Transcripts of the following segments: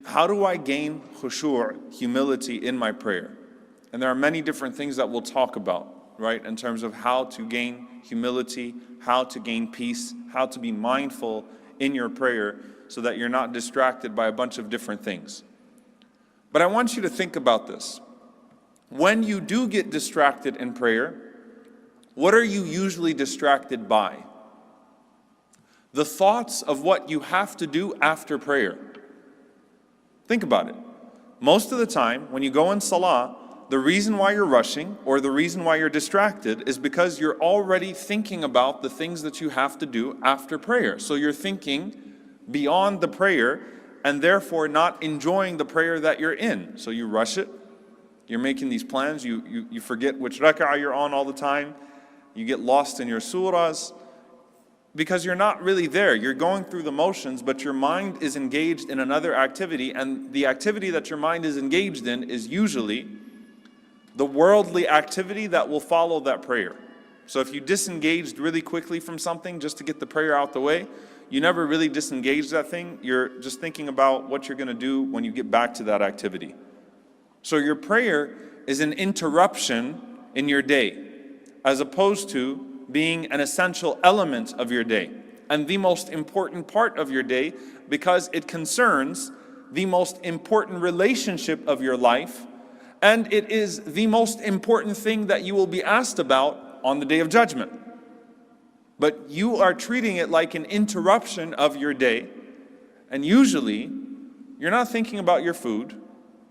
How do I gain khushu', humility in my prayer? And there are many different things that we'll talk about, right, in terms of how to gain humility, how to gain peace, how to be mindful in your prayer so that you're not distracted by a bunch of different things. But I want you to think about this. When you do get distracted in prayer, what are you usually distracted by? The thoughts of what you have to do after prayer. Think about it. Most of the time, when you go in Salah, the reason why you're rushing or the reason why you're distracted is because you're already thinking about the things that you have to do after prayer. So you're thinking beyond the prayer and therefore not enjoying the prayer that you're in. So you rush it. You're making these plans. You forget which rak'ah you're on all the time. You get lost in your surahs because you're not really there. You're going through the motions, but your mind is engaged in another activity, and the activity that your mind is engaged in is usually the worldly activity that will follow that prayer. So if you disengaged really quickly from something just to get the prayer out the way, you never really disengage that thing. You're just thinking about what you're going to do when you get back to that activity. So your prayer is an interruption in your day, as opposed to being an essential element of your day and the most important part of your day, because it concerns the most important relationship of your life, and it is the most important thing that you will be asked about on the Day of Judgment. But you are treating it like an interruption of your day, and usually you're not thinking about your food.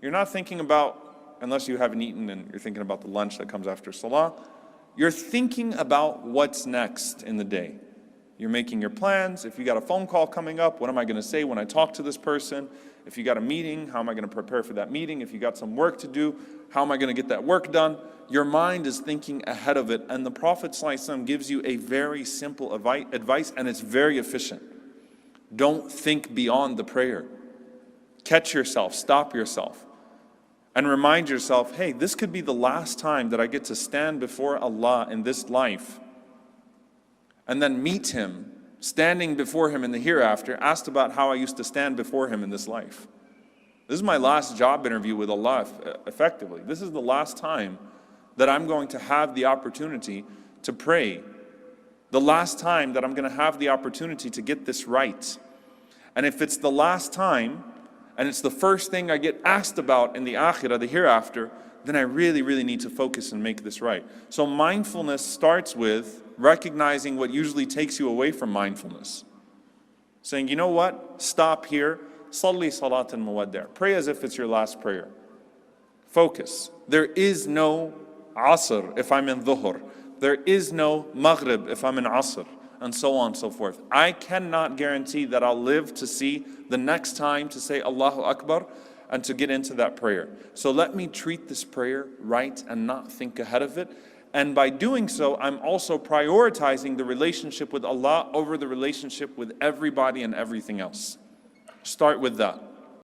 You're not thinking about, unless you haven't eaten and you're thinking about the lunch that comes after Salah, you're thinking about what's next in the day. You're making your plans. If you got a phone call coming up, what am I going to say when I talk to this person? If you got a meeting, how am I going to prepare for that meeting? If you got some work to do, how am I going to get that work done? Your mind is thinking ahead of it. And the Prophet ﷺ gives you a very simple advice, and it's very efficient. Don't think beyond the prayer. Catch yourself, stop yourself, and remind yourself, hey, this could be the last time that I get to stand before Allah in this life and then meet Him, standing before Him in the hereafter, asked about how I used to stand before Him in this life. This is my last job interview with Allah, effectively. This is the last time that I'm going to have the opportunity to pray. The last time that I'm going to have the opportunity to get this right. And if it's the last time, and it's the first thing I get asked about in the akhirah, the hereafter, then I really, really need to focus and make this right. So mindfulness starts with recognizing what usually takes you away from mindfulness. Saying, you know what? Stop here. Salli salatan muwaddi'. Pray as if it's your last prayer. Focus. There is no asr if I'm in dhuhr. There is no maghrib if I'm in asr. And so on and so forth. I cannot guarantee that I'll live to see the next time to say Allahu Akbar and to get into that prayer. So let me treat this prayer right and not think ahead of it. And by doing so, I'm also prioritizing the relationship with Allah over the relationship with everybody and everything else. Start with that.